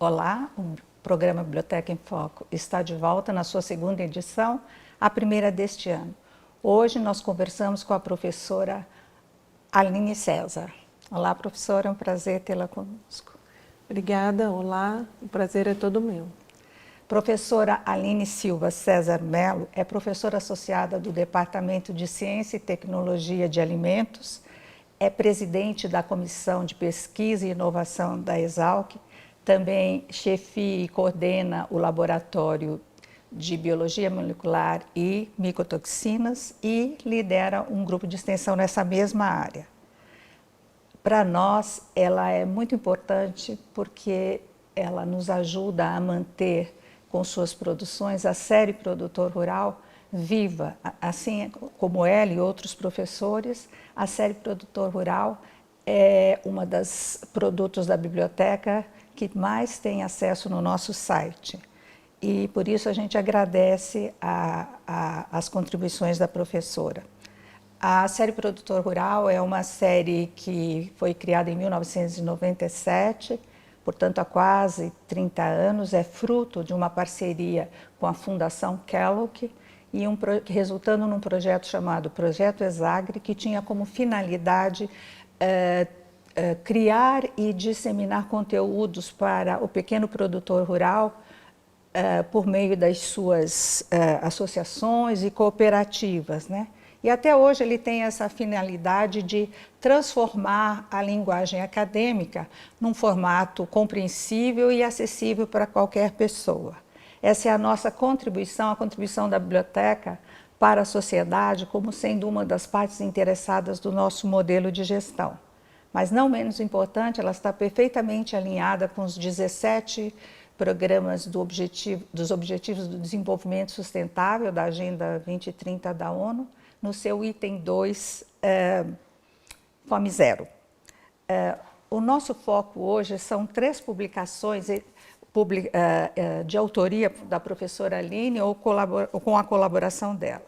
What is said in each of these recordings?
Olá, o programa Biblioteca em Foco está de volta na sua segunda edição, a primeira deste ano. Hoje nós conversamos com a professora Aline César. Olá, professora, é um prazer tê-la conosco. Obrigada, olá, o prazer é todo meu. Professora Aline Silva César Melo é professora associada do Departamento de Ciência e Tecnologia de Alimentos, é presidente da Comissão de Pesquisa e Inovação da Exalc, também chefia e coordena o Laboratório de Biologia Molecular e Micotoxinas e lidera um grupo de extensão nessa mesma área. Para nós, ela é muito importante porque ela nos ajuda a manter com suas produções a série Produtor Rural viva, assim como ela e outros professores. A série Produtor Rural é uma das produtos da biblioteca que mais tem acesso no nosso site. E por isso a gente agradece as contribuições da professora. A série Produtor Rural é uma série que foi criada em 1997, portanto há quase 30 anos, é fruto de uma parceria com a Fundação Kellogg e resultando num projeto chamado Projeto Exagre, que tinha como finalidade criar e disseminar conteúdos para o pequeno produtor rural por meio das suas associações e cooperativas, né? E até hoje ele tem essa finalidade de transformar a linguagem acadêmica num formato compreensível e acessível para qualquer pessoa. Essa é a nossa contribuição, a contribuição da biblioteca para a sociedade, como sendo uma das partes interessadas do nosso modelo de gestão. Mas não menos importante, ela está perfeitamente alinhada com os 17 programas dos Objetivos do Desenvolvimento Sustentável da Agenda 2030 da ONU, no seu item 2, Fome Zero. O nosso foco hoje são 3 publicações de autoria da professora Aline ou com a colaboração dela.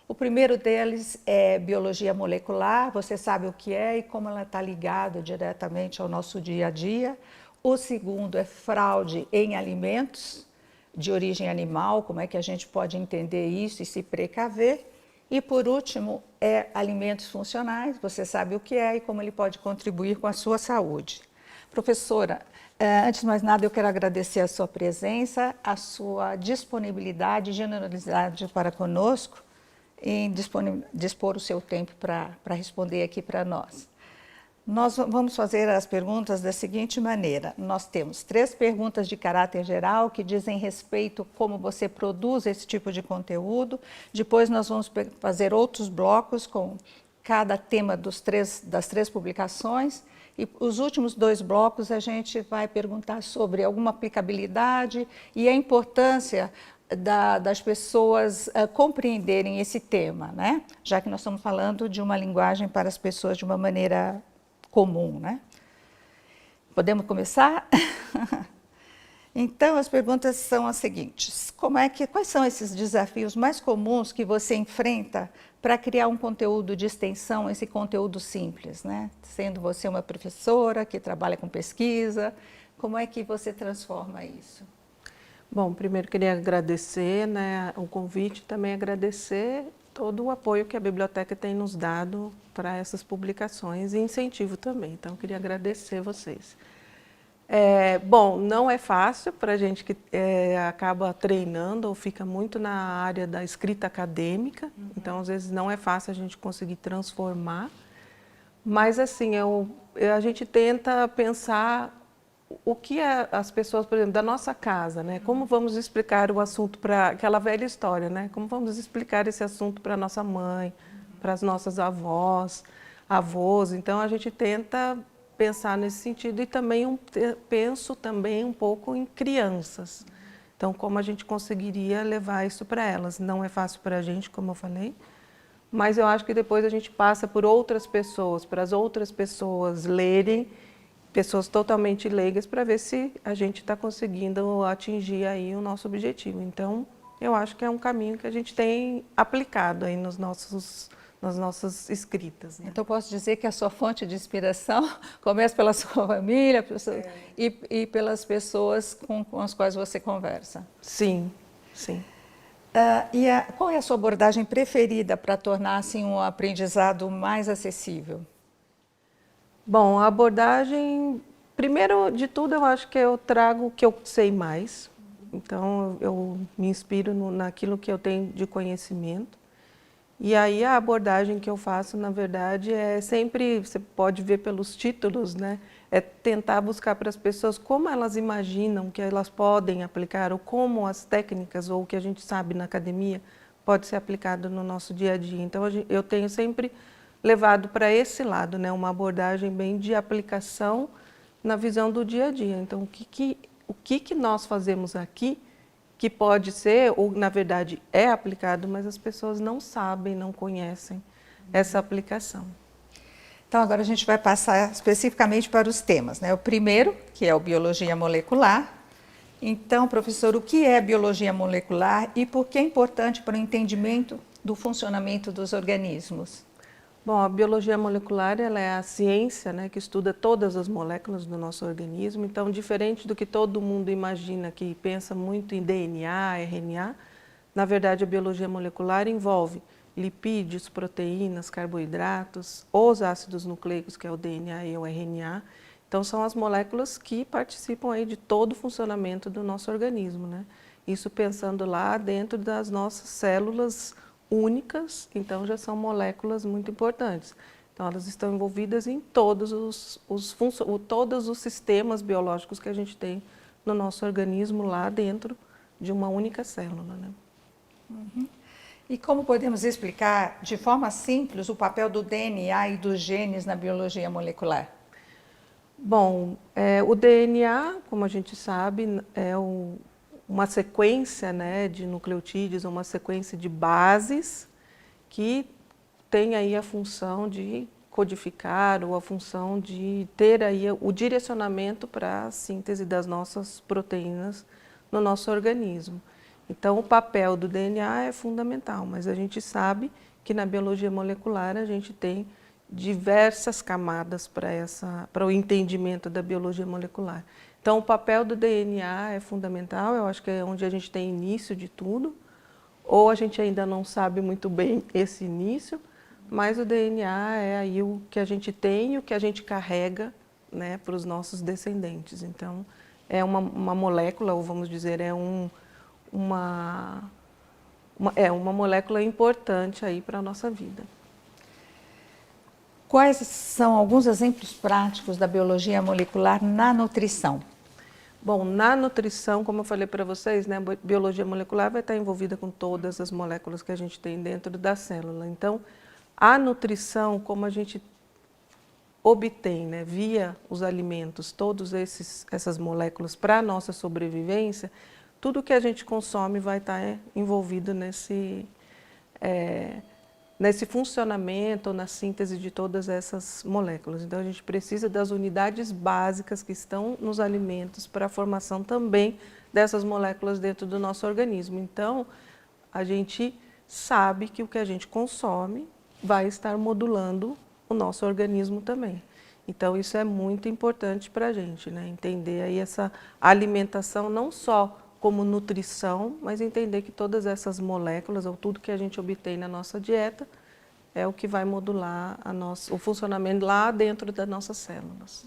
O primeiro deles é Biologia Molecular, você sabe o que é e como ela está ligada diretamente ao nosso dia a dia. O segundo é Fraude em Alimentos de origem animal, como é que a gente pode entender isso e se precaver. E, por último, é Alimentos Funcionais, você sabe o que é e como ele pode contribuir com a sua saúde. Professora, antes de mais nada, eu quero agradecer a sua presença, a sua disponibilidade e generosidade para conosco em dispor o seu tempo para responder aqui para nós. Nós vamos fazer as perguntas da seguinte maneira. Nós temos 3 perguntas de caráter geral que dizem respeito a como você produz esse tipo de conteúdo. Depois nós vamos fazer outros blocos com cada tema das 3 publicações. E os últimos 2 blocos a gente vai perguntar sobre alguma aplicabilidade e a importância das pessoas compreenderem esse tema, né? Já que nós estamos falando de uma linguagem para as pessoas de uma maneira comum, né? Podemos começar? Então, as perguntas são as seguintes. Quais são esses desafios mais comuns que você enfrenta para criar um conteúdo de extensão, esse conteúdo simples, né? Sendo você uma professora que trabalha com pesquisa, como é que você transforma isso? Bom, primeiro queria agradecer, né, o convite, também agradecer todo o apoio que a biblioteca tem nos dado para essas publicações e incentivo também. Então, queria agradecer vocês. Bom, não é fácil para a gente que acaba treinando ou fica muito na área da escrita acadêmica. Então, às vezes, não é fácil a gente conseguir transformar. Mas, assim, a gente tenta pensar o que as pessoas, por exemplo, da nossa casa, né? Como vamos explicar o assunto para aquela velha história, né? Como vamos explicar esse assunto para a nossa mãe, para as nossas avós. Então, a gente tenta pensar nesse sentido e também penso também um pouco em crianças. Então, como a gente conseguiria levar isso para elas? Não é fácil para a gente, como eu falei, mas eu acho que depois a gente passa por outras pessoas, para as outras pessoas lerem, pessoas totalmente leigas, para ver se a gente está conseguindo atingir aí o nosso objetivo. Então, eu acho que é um caminho que a gente tem aplicado aí nos nossos nas nossas escritas, né? Então, posso dizer que a sua fonte de inspiração começa pela sua família e pelas pessoas com as quais você conversa. Sim, sim. Qual é a sua abordagem preferida para tornar assim, um aprendizado mais acessível? Bom, a abordagem, primeiro de tudo, eu acho que eu trago o que eu sei mais. Então, eu me inspiro naquilo que eu tenho de conhecimento. E aí a abordagem que eu faço, na verdade, é sempre, você pode ver pelos títulos, né? É tentar buscar para as pessoas como elas imaginam que elas podem aplicar, ou como as técnicas, ou o que a gente sabe na academia, pode ser aplicado no nosso dia a dia. Então, eu tenho sempre levado para esse lado, né? Uma abordagem bem de aplicação na visão do dia a dia. Então, o que nós fazemos aqui que pode ser, ou na verdade é aplicado, mas as pessoas não sabem, não conhecem essa aplicação. Então, agora a gente vai passar especificamente para os temas, né? O primeiro, que é o biologia molecular. Então, professor, o que é biologia molecular e por que é importante para o entendimento do funcionamento dos organismos? Bom, a biologia molecular ela é a ciência, né, que estuda todas as moléculas do nosso organismo. Então, diferente do que todo mundo imagina, que pensa muito em DNA, RNA, na verdade a biologia molecular envolve lipídios, proteínas, carboidratos, os ácidos nucleicos, que é o DNA e o RNA. Então, são as moléculas que participam aí de todo o funcionamento do nosso organismo, né? Isso pensando lá dentro das nossas células únicas, então já são moléculas muito importantes. Então, elas estão envolvidas em todos os sistemas biológicos que a gente tem no nosso organismo lá dentro de uma única célula, né? Uhum. E como podemos explicar de forma simples o papel do DNA e dos genes na biologia molecular? Bom, o DNA, como a gente sabe, é uma sequência, né, de nucleotídeos, uma sequência de bases que tem aí a função de codificar ou a função de ter aí o direcionamento para a síntese das nossas proteínas no nosso organismo. Então, o papel do DNA é fundamental, mas a gente sabe que na biologia molecular a gente tem diversas camadas para o entendimento da biologia molecular. Então, o papel do DNA é fundamental, eu acho que é onde a gente tem início de tudo, ou a gente ainda não sabe muito bem esse início, mas o DNA é aí o que a gente tem e o que a gente carrega, né, para os nossos descendentes. Então, é uma molécula, ou vamos dizer, é uma molécula importante aí para a nossa vida. Quais são alguns exemplos práticos da biologia molecular na nutrição? Bom, na nutrição, como eu falei para vocês, né, a biologia molecular vai estar envolvida com todas as moléculas que a gente tem dentro da célula. Então, a nutrição, como a gente obtém, né, via os alimentos, todas essas moléculas para a nossa sobrevivência, tudo que a gente consome vai estar envolvido nesse funcionamento ou na síntese de todas essas moléculas. Então, a gente precisa das unidades básicas que estão nos alimentos para a formação também dessas moléculas dentro do nosso organismo. Então, a gente sabe que o que a gente consome vai estar modulando o nosso organismo também. Então, isso é muito importante para a gente, né? Entender aí essa alimentação não só como nutrição, mas entender que todas essas moléculas, ou tudo que a gente obtém na nossa dieta, é o que vai modular o funcionamento lá dentro das nossas células.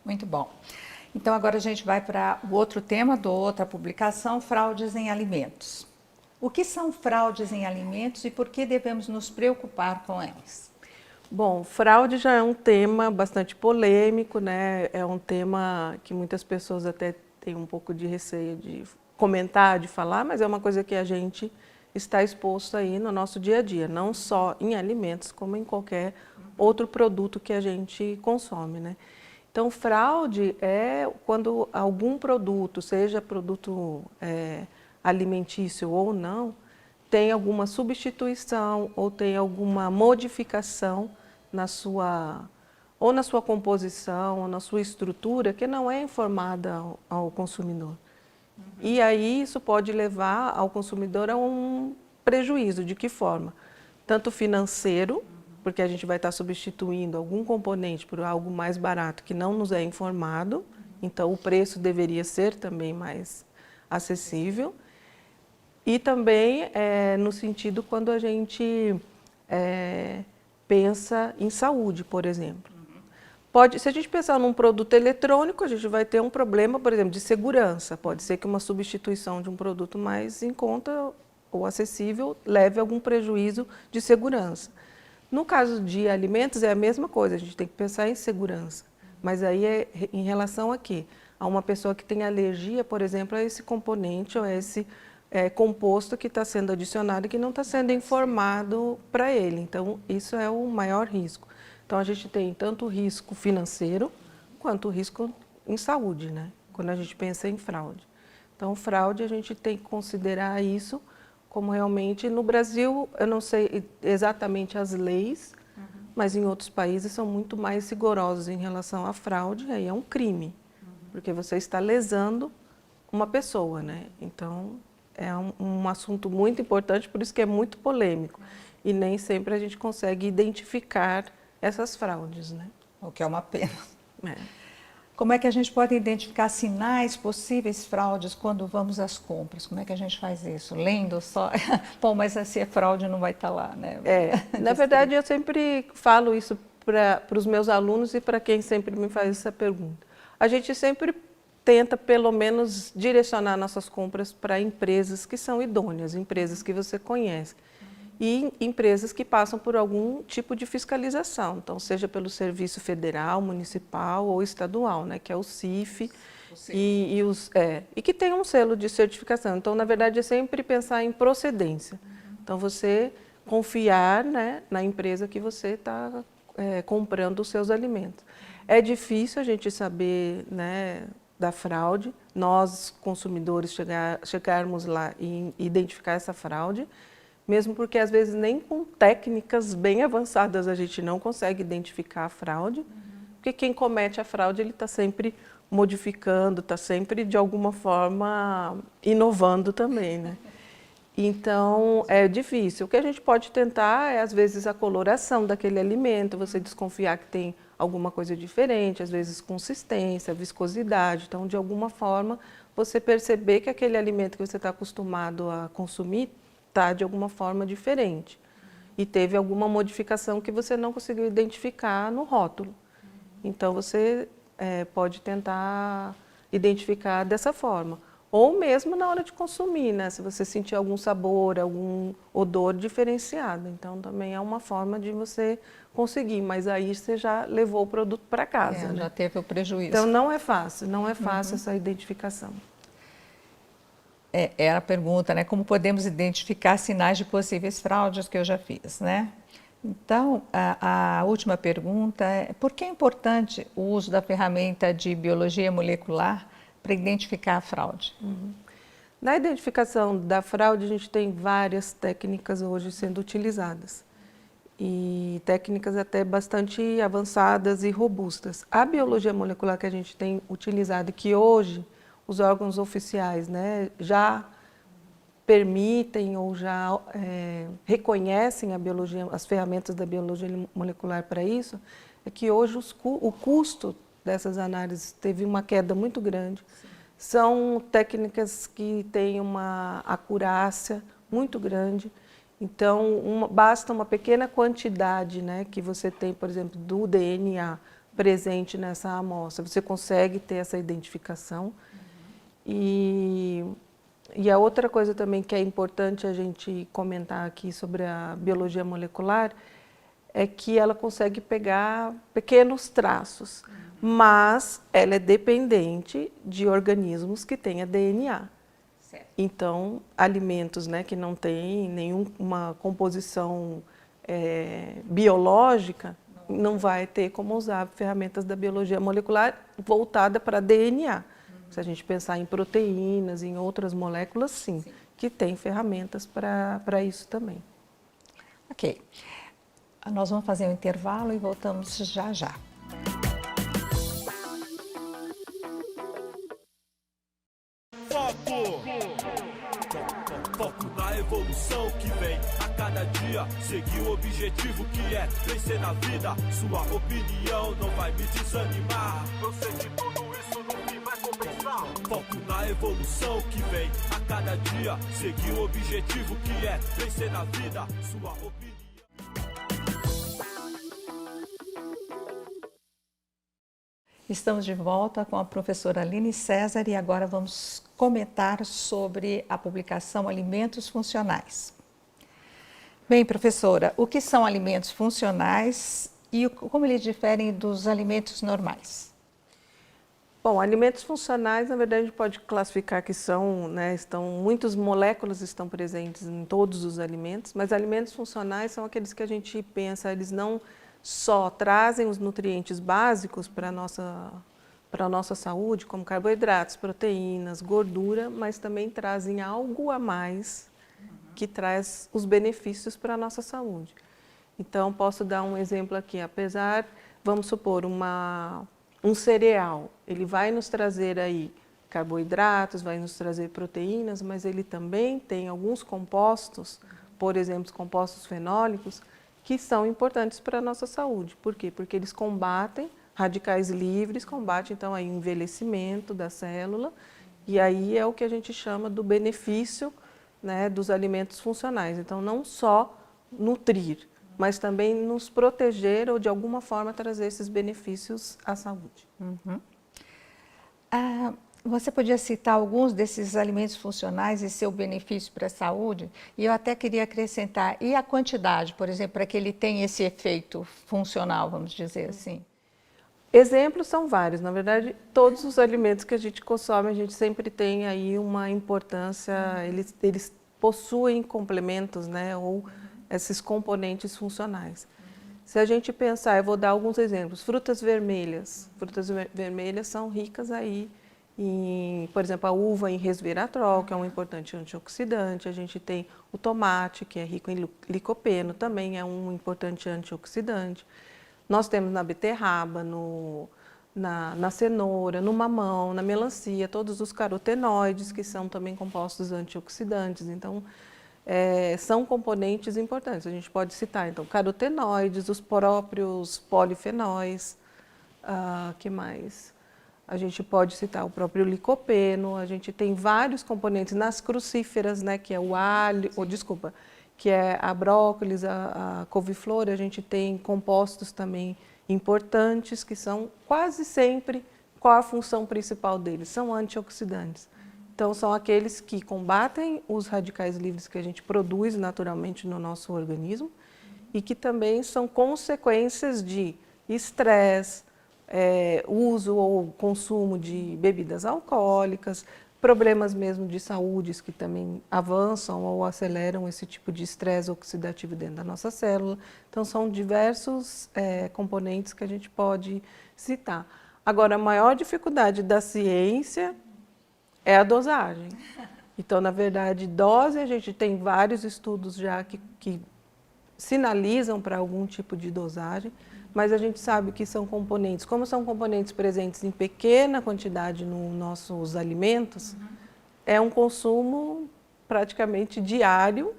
Muito bom. Então, agora a gente vai para o outro tema da outra publicação, fraudes em alimentos. O que são fraudes em alimentos e por que devemos nos preocupar com eles? Bom, fraude já é um tema bastante polêmico, né? É um tema que muitas pessoas até têm um pouco de receio de comentar, de falar, mas é uma coisa que a gente está exposto aí no nosso dia a dia, não só em alimentos, como em qualquer outro produto que a gente consome, né? Então, fraude é quando algum produto, seja produto alimentício ou não, tem alguma substituição ou tem alguma modificação na sua composição, ou na sua estrutura, que não é informada ao consumidor. E aí isso pode levar ao consumidor a um prejuízo. De que forma? tanto financeiro, porque a gente vai estar substituindo algum componente por algo mais barato que não nos é informado, então o preço deveria ser também mais acessível. E também no sentido quando a gente pensa em saúde, por exemplo. Se a gente pensar num produto eletrônico, a gente vai ter um problema, por exemplo, de segurança. Pode ser que uma substituição de um produto mais em conta ou acessível leve a algum prejuízo de segurança. No caso de alimentos é a mesma coisa, a gente tem que pensar em segurança. Mas aí é em relação a quê? A uma pessoa que tem alergia, por exemplo, a esse componente ou a esse composto que está sendo adicionado e que não está sendo informado para ele. Então, isso é o maior risco. Então, a gente tem tanto o risco financeiro quanto o risco em saúde, né? Quando a gente pensa em fraude. Então, fraude, a gente tem que considerar isso como realmente, no Brasil, eu não sei exatamente as leis, mas em outros países são muito mais rigorosos em relação à fraude, aí é um crime, porque você está lesando uma pessoa, né? Então, é um assunto muito importante, por isso que é muito polêmico. E nem sempre a gente consegue identificar essas fraudes, né? O que é uma pena. É. Como é que a gente pode identificar sinais possíveis fraudes quando vamos às compras? Como é que a gente faz isso? Lendo só? Bom, mas se é fraude não vai estar lá, né? Na verdade, eu sempre falo isso para os meus alunos e para quem sempre me faz essa pergunta. A gente sempre tenta, pelo menos, direcionar nossas compras para empresas que são idôneas, empresas que você conhece. E empresas que passam por algum tipo de fiscalização, então seja pelo Serviço Federal, Municipal ou Estadual, né, que é o CIF, e que tem um selo de certificação. Então, na verdade, é sempre pensar em procedência. Então, você confiar, né, na empresa que você está comprando os seus alimentos. É difícil a gente saber, né, da fraude, nós, consumidores, chegarmos lá e identificar essa fraude, mesmo porque, às vezes, nem com técnicas bem avançadas a gente não consegue identificar a fraude, porque quem comete a fraude, ele está sempre modificando, está sempre, de alguma forma, inovando também, né? Então, é difícil. O que a gente pode tentar é, às vezes, a coloração daquele alimento, você desconfiar que tem alguma coisa diferente, às vezes consistência, viscosidade. Então, de alguma forma, você perceber que aquele alimento que você está acostumado a consumir está de alguma forma diferente e teve alguma modificação que você não conseguiu identificar no rótulo. Então, você pode tentar identificar dessa forma. Ou mesmo na hora de consumir, né? Se você sentir algum sabor, algum odor diferenciado. Então, também é uma forma de você conseguir, mas aí você já levou o produto para casa. Já teve o prejuízo. Então, não é fácil essa identificação. É a pergunta, né? Como podemos identificar sinais de possíveis fraudes que eu já fiz, né? Então, a última pergunta é: por que é importante o uso da ferramenta de biologia molecular para identificar a fraude? Na identificação da fraude, a gente tem várias técnicas hoje sendo utilizadas. E técnicas até bastante avançadas e robustas. A biologia molecular que a gente tem utilizado, que hoje os órgãos oficiais, né, já permitem ou já reconhecem a biologia, as ferramentas da biologia molecular para isso, é que hoje o custo dessas análises teve uma queda muito grande. Sim. São técnicas que têm uma acurácia muito grande. Então, basta uma pequena quantidade, né, que você tem, por exemplo, do DNA presente nessa amostra, você consegue ter essa identificação. E a outra coisa também que é importante a gente comentar aqui sobre a biologia molecular é que ela consegue pegar pequenos traços, mas ela é dependente de organismos que tenham DNA. Certo. Então, alimentos, né, que não têm nenhuma composição biológica, não vai ter como usar ferramentas da biologia molecular voltada para DNA. Se a gente pensar em proteínas, em outras moléculas, sim. Que tem ferramentas para isso também. Ok. Nós vamos fazer um intervalo e voltamos já já. Foco! Foco na evolução que vem a cada dia. Seguir o objetivo que é vencer na vida. Sua opinião não vai me desanimar. Eu sei que tudo isso no fim vai compensar. Foco na evolução que vem a cada dia. Seguir o objetivo que é vencer na vida. Sua opinião. Estamos de volta com a professora Aline César e agora vamos comentar sobre a publicação Alimentos Funcionais. Bem, professora, o que são alimentos funcionais e como eles diferem dos alimentos normais? Bom, alimentos funcionais, na verdade, a gente pode classificar que muitas moléculas estão presentes em todos os alimentos, mas alimentos funcionais são aqueles que a gente pensa, eles não só trazem os nutrientes básicos para a nossa saúde, como carboidratos, proteínas, gordura, mas também trazem algo a mais que traz os benefícios para a nossa saúde. Então, posso dar um exemplo aqui. Apesar, vamos supor, um cereal, ele vai nos trazer aí carboidratos, vai nos trazer proteínas, mas ele também tem alguns compostos, por exemplo, os compostos fenólicos, que são importantes para a nossa saúde. Por quê? Porque eles combatem radicais livres, combatem então aí o envelhecimento da célula, e aí é o que a gente chama do benefício, né, dos alimentos funcionais. Então, não só nutrir, mas também nos proteger ou de alguma forma trazer esses benefícios à saúde. Uhum. Você podia citar alguns desses alimentos funcionais e seu benefício para a saúde? E eu até queria acrescentar, e a quantidade, por exemplo, para que ele tenha esse efeito funcional, vamos dizer assim? Exemplos são vários. Na verdade, todos os alimentos que a gente consome, a gente sempre tem aí uma importância, eles possuem complementos, né, ou esses componentes funcionais. Se a gente pensar, eu vou dar alguns exemplos. Frutas vermelhas. Frutas vermelhas são ricas aí por exemplo, a uva em resveratrol, que é um importante antioxidante. A gente tem o tomate, que é rico em licopeno, também é um importante antioxidante. Nós temos na beterraba, na cenoura, no mamão, na melancia, todos os carotenoides, que são também compostos antioxidantes. Então, são componentes importantes. A gente pode citar, então, carotenoides, os próprios polifenóis, que mais? A gente pode citar o próprio licopeno, a gente tem vários componentes nas crucíferas, né, que é o alho, que é a brócolis, a couve-flor, a gente tem compostos também importantes, que são quase sempre, qual a função principal deles? São antioxidantes. Então, são aqueles que combatem os radicais livres que a gente produz naturalmente no nosso organismo e que também são consequências de estresse, uso ou consumo de bebidas alcoólicas, problemas mesmo de saúde que também avançam ou aceleram esse tipo de estresse oxidativo dentro da nossa célula. Então, são diversos componentes que a gente pode citar. Agora, a maior dificuldade da ciência é a dosagem. Então, na verdade, dose, a gente tem vários estudos já que sinalizam para algum tipo de dosagem, mas a gente sabe que são componentes, como são componentes presentes em pequena quantidade nos nossos alimentos, é um consumo praticamente diário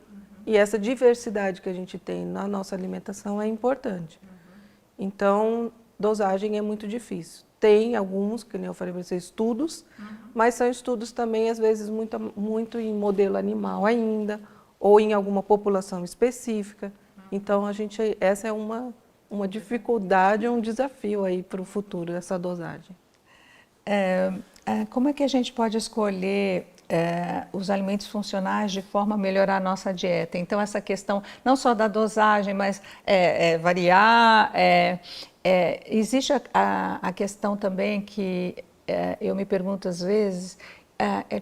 e essa diversidade que a gente tem na nossa alimentação é importante. Então, dosagem é muito difícil. Tem alguns, que nem eu falei para vocês, estudos, mas são estudos também, às vezes, muito em modelo animal ainda, ou em alguma população específica. Então, essa é uma dificuldade, um desafio aí para o futuro, essa dosagem. Como é que a gente pode escolher os alimentos funcionais de forma a melhorar a nossa dieta? Então, essa questão não só da dosagem, mas variar. Existe a questão também que eu me pergunto às vezes,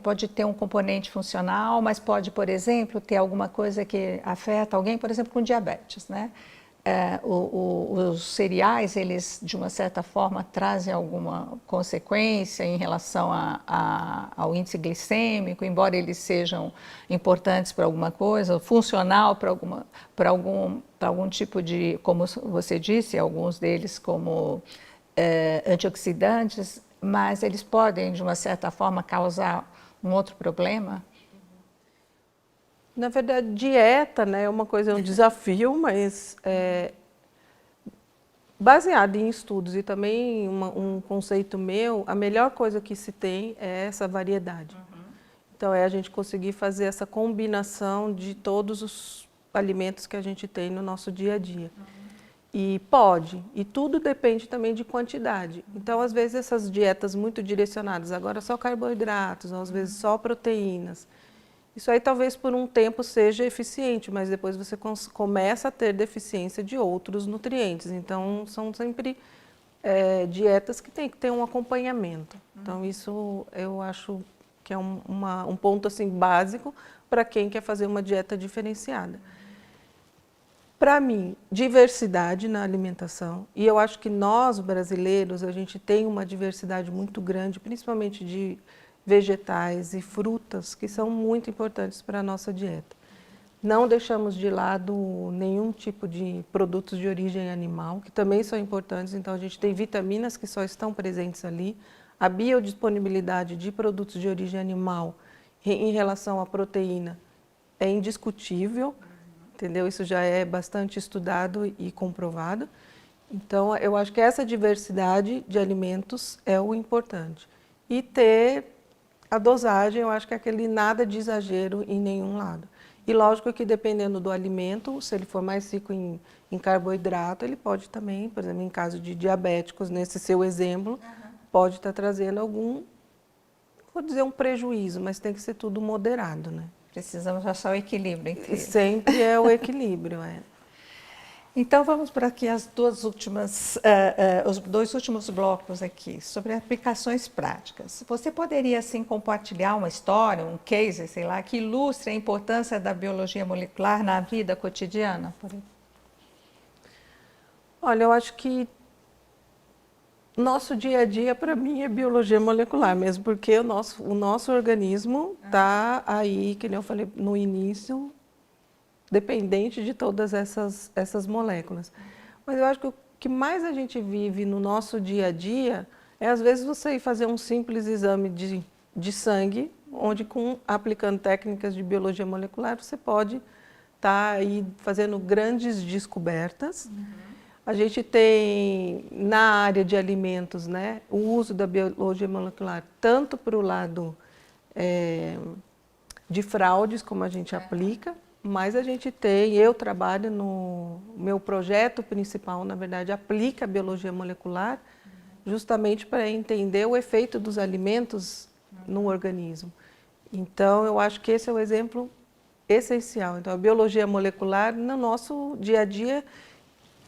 pode ter um componente funcional, mas pode, por exemplo, ter alguma coisa que afeta alguém, por exemplo, com diabetes, né? Os cereais, eles, de uma certa forma, trazem alguma consequência em relação ao índice glicêmico, embora eles sejam importantes para alguma coisa, funcional para algum tipo de, como você disse, alguns deles como antioxidantes, mas eles podem, de uma certa forma, causar um outro problema? Na verdade, dieta, né, é uma coisa, é um desafio, mas baseado em estudos e também um conceito meu, a melhor coisa que se tem é essa variedade. Então, é a gente conseguir fazer essa combinação de todos os alimentos que a gente tem no nosso dia a dia. E tudo depende também de quantidade. Então, às vezes, essas dietas muito direcionadas, agora só carboidratos, ou às vezes só proteínas, isso aí talvez por um tempo seja eficiente, mas depois você começa a ter deficiência de outros nutrientes. Então, são sempre dietas que tem que ter um acompanhamento. Então, isso eu acho que é um ponto assim, básico para quem quer fazer uma dieta diferenciada. Para mim, diversidade na alimentação, e eu acho que nós, brasileiros, a gente tem uma diversidade muito grande, principalmente de vegetais e frutas, que são muito importantes para a nossa dieta. Não deixamos de lado nenhum tipo de produtos de origem animal, que também são importantes, então a gente tem vitaminas que só estão presentes ali, a biodisponibilidade de produtos de origem animal em relação à proteína é indiscutível, entendeu? Isso já é bastante estudado e comprovado. Então, eu acho que essa diversidade de alimentos é o importante. E ter a dosagem, eu acho que é aquele nada de exagero em nenhum lado. E lógico que dependendo do alimento, se ele for mais rico em carboidrato, ele pode também, por exemplo, em caso de diabéticos, nesse seu exemplo, pode estar trazendo algum, vou dizer um prejuízo, mas tem que ser tudo moderado, né? Precisamos achar o equilíbrio entre eles. Sempre é o equilíbrio, Então, vamos para aqui os dois últimos blocos aqui, sobre aplicações práticas. Você poderia, assim, compartilhar uma história, um case, sei lá, que ilustre a importância da biologia molecular na vida cotidiana? Olha, eu acho que nosso dia a dia, para mim, é biologia molecular mesmo, porque o nosso organismo está aí, que nem eu falei no início, dependente de todas essas moléculas. Mas eu acho que o que mais a gente vive no nosso dia a dia é, às vezes, você ir fazer um simples exame de sangue, onde, aplicando técnicas de biologia molecular, você pode estar aí fazendo grandes descobertas. A gente tem, na área de alimentos, né, o uso da biologia molecular, tanto para o lado de fraudes, como a gente aplica, mas a gente tem, eu trabalho no meu projeto principal, na verdade, aplica a biologia molecular, justamente para entender o efeito dos alimentos no organismo. Então, eu acho que esse é o exemplo essencial. Então, a biologia molecular no nosso dia a dia,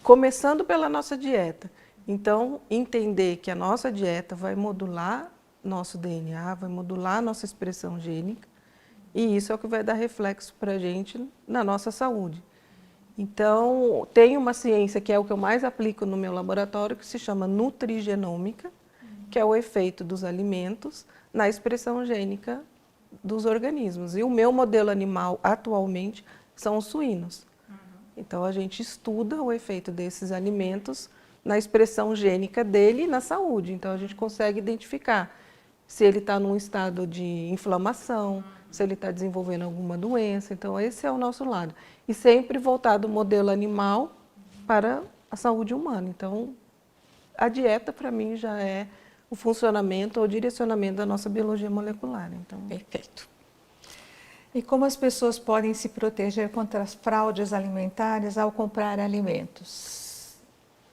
começando pela nossa dieta. Então, entender que a nossa dieta vai modular nosso DNA, vai modular nossa expressão gênica, e isso é o que vai dar reflexo para a gente na nossa saúde. Então, tem uma ciência que é o que eu mais aplico no meu laboratório, que se chama nutrigenômica, que é o efeito dos alimentos na expressão gênica dos organismos. E o meu modelo animal, atualmente, são os suínos. Então, a gente estuda o efeito desses alimentos na expressão gênica dele e na saúde. Então, a gente consegue identificar se ele está num estado de inflamação, se ele está desenvolvendo alguma doença. Então, esse é o nosso lado. E sempre voltado do modelo animal para a saúde humana. Então, a dieta, para mim, já é o funcionamento ou direcionamento da nossa biologia molecular. Então, perfeito. E como as pessoas podem se proteger contra as fraudes alimentares ao comprar alimentos?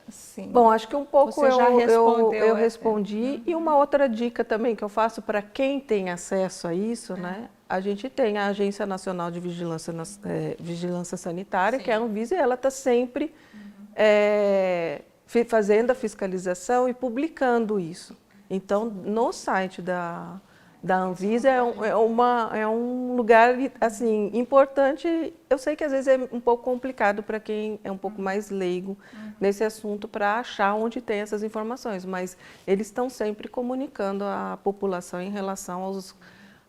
Assim, bom, acho que um pouco eu respondi. E uma outra dica também que eu faço para quem tem acesso a isso, né? A gente tem a Agência Nacional de Vigilância Sanitária, que é a Anvisa, e ela está sempre fazendo a fiscalização e publicando isso. Então, no site da Anvisa é um lugar assim, importante. Eu sei que às vezes é um pouco complicado para quem é um pouco mais leigo nesse assunto para achar onde tem essas informações, mas eles estão sempre comunicando à população em relação aos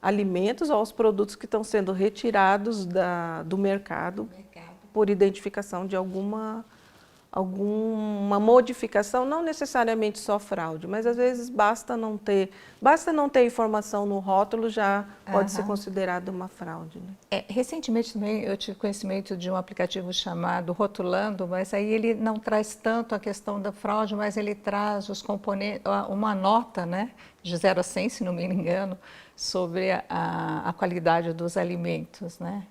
alimentos ou aos produtos que estão sendo retirados do mercado por identificação de alguma alguma modificação, não necessariamente só fraude, mas às vezes basta não ter informação no rótulo, já pode ser considerado uma fraude. Né? Recentemente também eu tive conhecimento de um aplicativo chamado Rotulando, mas aí ele não traz tanto a questão da fraude, mas ele traz os componentes, uma nota, né, de 0 a 100, se não me engano, sobre a qualidade dos alimentos, né?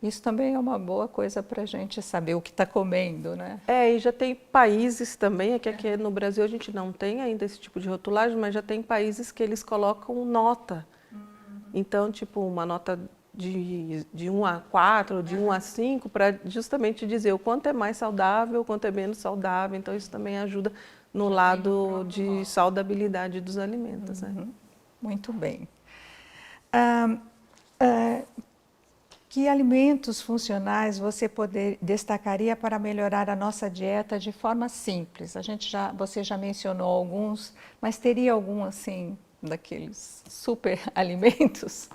Isso também é uma boa coisa para a gente saber o que está comendo, né? E já tem países também, que aqui no Brasil a gente não tem ainda esse tipo de rotulagem, mas já tem países que eles colocam nota. Então, tipo, uma nota de 1 a 4, de 1 a 5, para justamente dizer o quanto é mais saudável, o quanto é menos saudável. Então, isso também ajuda no lado de saudabilidade dos alimentos. Né? Muito bem. Que alimentos funcionais você destacaria para melhorar a nossa dieta de forma simples? Você já mencionou alguns, mas teria algum assim daqueles super alimentos?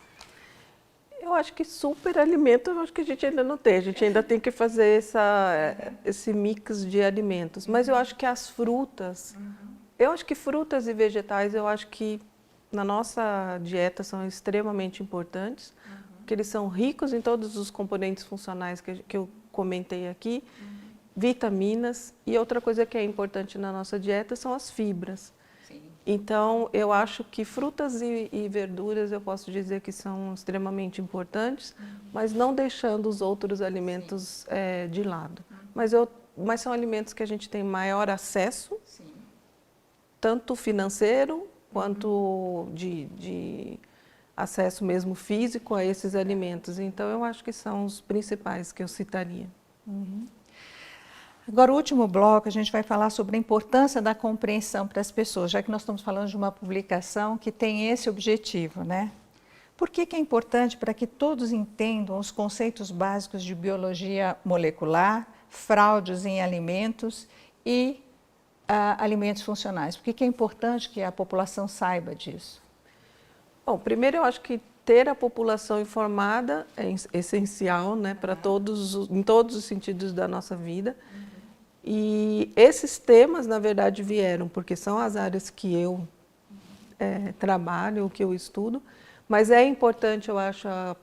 Eu acho que super alimento, eu acho que a gente ainda não tem. A gente ainda tem que fazer esse mix de alimentos. Mas eu acho que as frutas, eu acho que frutas e vegetais, eu acho que na nossa dieta são extremamente importantes. Porque eles são ricos em todos os componentes funcionais que eu comentei aqui, vitaminas, e outra coisa que é importante na nossa dieta são as fibras. Sim. Então, eu acho que frutas e verduras eu posso dizer que são extremamente importantes, mas não deixando os outros alimentos de lado. Mas são alimentos que a gente tem maior acesso, tanto financeiro quanto de acesso mesmo físico a esses alimentos. Então, eu acho que são os principais que eu citaria. Agora, o último bloco, a gente vai falar sobre a importância da compreensão para as pessoas, já que nós estamos falando de uma publicação que tem esse objetivo, né? Por que é importante para que todos entendam os conceitos básicos de biologia molecular, fraudes em alimentos e alimentos funcionais? Por que é importante que a população saiba disso? Bom, primeiro eu acho que ter a população informada é essencial, né, para em todos os sentidos da nossa vida. E esses temas, na verdade, vieram porque são as áreas que eu trabalho, que eu estudo, mas é importante, eu acho, a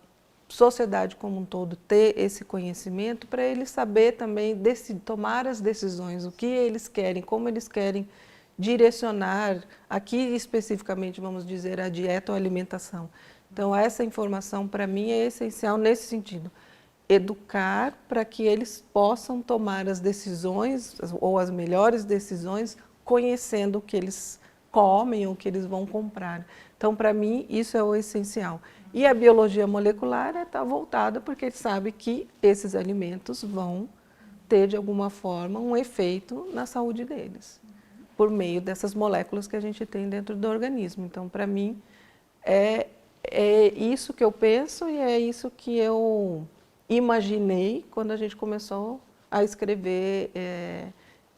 sociedade como um todo ter esse conhecimento para eles saber também tomar as decisões, o que eles querem, como eles querem direcionar, aqui especificamente, vamos dizer, a dieta ou a alimentação. Então, essa informação, para mim, é essencial nesse sentido. Educar para que eles possam tomar as decisões, ou as melhores decisões, conhecendo o que eles comem, o que eles vão comprar. Então, para mim, isso é o essencial. E a biologia molecular está voltada porque ele sabe que esses alimentos vão ter, de alguma forma, um efeito na saúde deles, por meio dessas moléculas que a gente tem dentro do organismo. Então, para mim, é isso que eu penso e é isso que eu imaginei quando a gente começou a escrever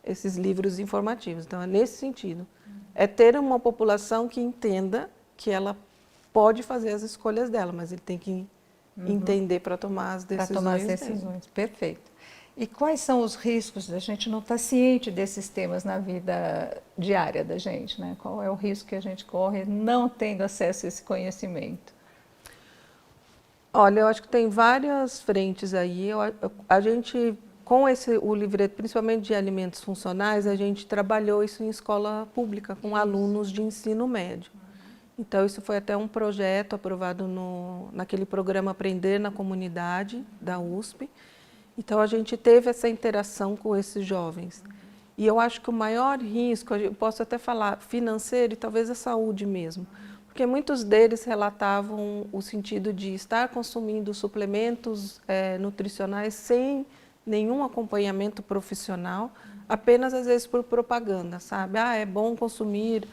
esses livros informativos. Então, é nesse sentido. É ter uma população que entenda que ela pode fazer as escolhas dela, mas ele tem que entender para tomar as decisões. Para tomar as decisões, perfeito. E quais são os riscos da gente não estar ciente desses temas na vida diária da gente, né? Qual é o risco que a gente corre não tendo acesso a esse conhecimento? Olha, eu acho que tem várias frentes aí. A gente, com o livreto, principalmente de alimentos funcionais, a gente trabalhou isso em escola pública, com alunos de ensino médio. Então, isso foi até um projeto aprovado naquele programa Aprender na Comunidade, da USP. Então, a gente teve essa interação com esses jovens. E eu acho que o maior risco, eu posso até falar financeiro e talvez a saúde mesmo, porque muitos deles relatavam o sentido de estar consumindo suplementos nutricionais sem nenhum acompanhamento profissional, apenas às vezes por propaganda, sabe? É bom consumir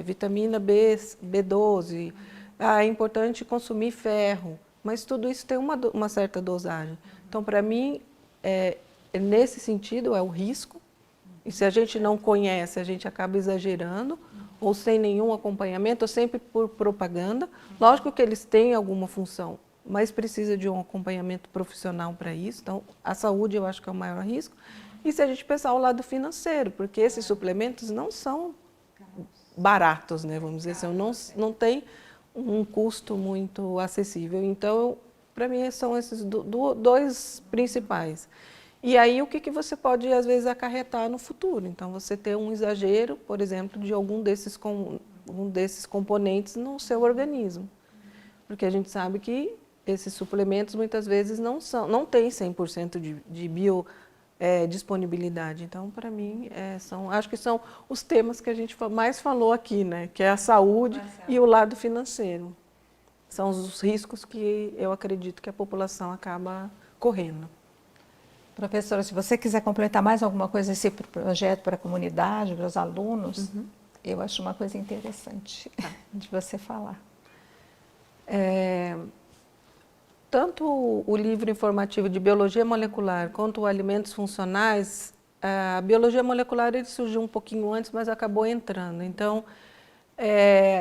vitamina B12, é importante consumir ferro, mas tudo isso tem uma certa dosagem. Então, para mim, nesse sentido, é o risco. E se a gente não conhece, a gente acaba exagerando, ou sem nenhum acompanhamento, ou sempre por propaganda. Lógico que eles têm alguma função, mas precisa de um acompanhamento profissional para isso. Então, a saúde eu acho que é o maior risco. E se a gente pensar o lado financeiro, porque esses suplementos não são baratos, né, vamos dizer assim, não tem um custo muito acessível. Então, para mim, são esses dois principais. E aí, o que você pode, às vezes, acarretar no futuro? Então, você ter um exagero, por exemplo, de algum desses componentes no seu organismo. Porque a gente sabe que esses suplementos, muitas vezes, não têm 100% de biodisponibilidade. Então, para mim, acho que são os temas que a gente mais falou aqui, né? Que é a saúde e o lado financeiro. São os riscos que eu acredito que a população acaba correndo. Professora, se você quiser completar mais alguma coisa desse projeto para a comunidade, para os alunos, eu acho uma coisa interessante de você falar. Tanto o livro informativo de Biologia Molecular quanto o Alimentos Funcionais, a Biologia Molecular ele surgiu um pouquinho antes, mas acabou entrando. Então,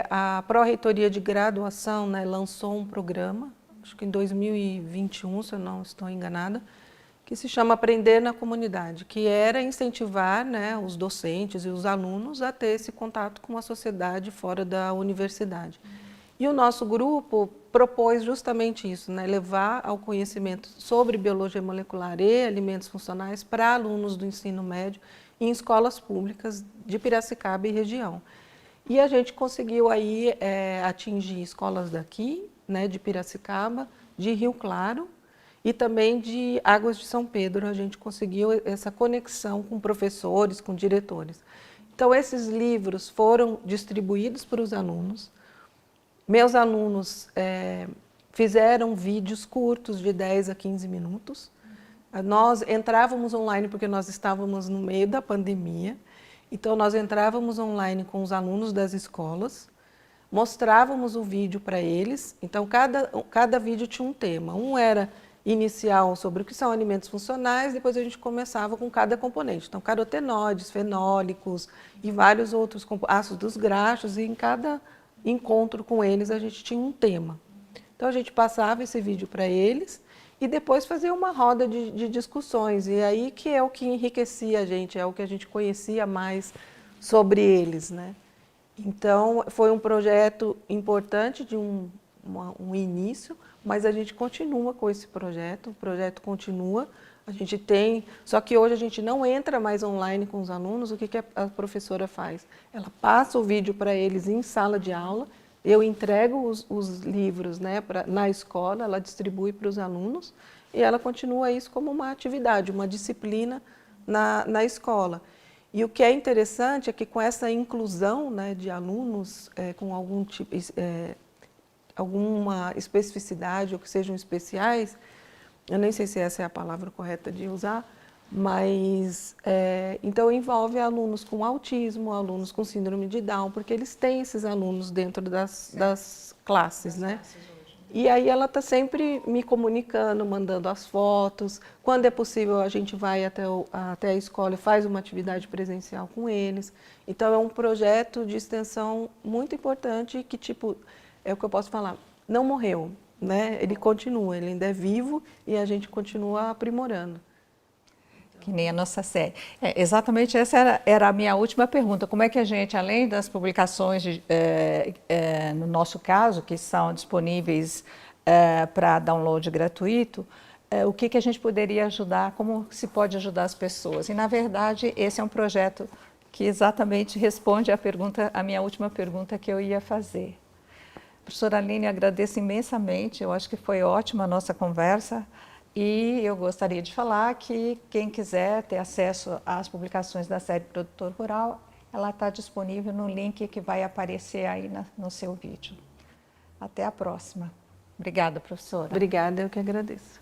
a Pró-Reitoria de Graduação, né, lançou um programa, acho que em 2021, se eu não estou enganada, que se chama Aprender na Comunidade, que era incentivar, né, os docentes e os alunos a ter esse contato com a sociedade fora da universidade. E o nosso grupo propôs justamente isso, né, levar ao conhecimento sobre biologia molecular e alimentos funcionais para alunos do ensino médio em escolas públicas de Piracicaba e região. E a gente conseguiu aí atingir escolas daqui, né, de Piracicaba, de Rio Claro, e também de Águas de São Pedro. A gente conseguiu essa conexão com professores, com diretores. Então, esses livros foram distribuídos para os alunos. Meus alunos fizeram vídeos curtos de 10 a 15 minutos. Nós entrávamos online porque nós estávamos no meio da pandemia. Então, nós entrávamos online com os alunos das escolas, mostrávamos o vídeo para eles. Então, cada vídeo tinha um tema. Um era inicial sobre o que são alimentos funcionais, depois a gente começava com cada componente. Então, carotenoides, fenólicos e vários outros ácidos graxos, e em cada encontro com eles a gente tinha um tema. Então, a gente passava esse vídeo para eles e depois fazia uma roda de discussões. E aí que é o que enriquecia a gente, é o que a gente conhecia mais sobre eles, né? Então, foi um projeto importante de um início, mas a gente continua com esse projeto, o projeto continua, a gente tem, só que hoje a gente não entra mais online com os alunos. O que a professora faz? Ela passa o vídeo para eles em sala de aula, eu entrego os livros, né, na escola, ela distribui para os alunos e ela continua isso como uma atividade, uma disciplina na escola. E o que é interessante é que com essa inclusão, né, de alunos com algum tipo, alguma especificidade ou que sejam especiais, eu nem sei se essa é a palavra correta de usar, mas então envolve alunos com autismo, alunos com síndrome de Down, porque eles têm esses alunos dentro das classes, né? E aí ela está sempre me comunicando, mandando as fotos. Quando é possível, a gente vai até a escola e faz uma atividade presencial com eles. Então, é um projeto de extensão muito importante que, tipo, é o que eu posso falar, não morreu, né? Ele continua, ele ainda é vivo e a gente continua aprimorando. Que nem a nossa série. Exatamente essa era a minha última pergunta. Como é que a gente, além das publicações, no nosso caso, que são disponíveis para download gratuito, o que a gente poderia ajudar, como se pode ajudar as pessoas? E, na verdade, esse é um projeto que exatamente responde à minha última pergunta que eu ia fazer. Professora Aline, agradeço imensamente, eu acho que foi ótima a nossa conversa. E eu gostaria de falar que quem quiser ter acesso às publicações da série Produtor Rural, ela está disponível no link que vai aparecer aí no seu vídeo. Até a próxima. Obrigada, professora. Obrigada, eu que agradeço.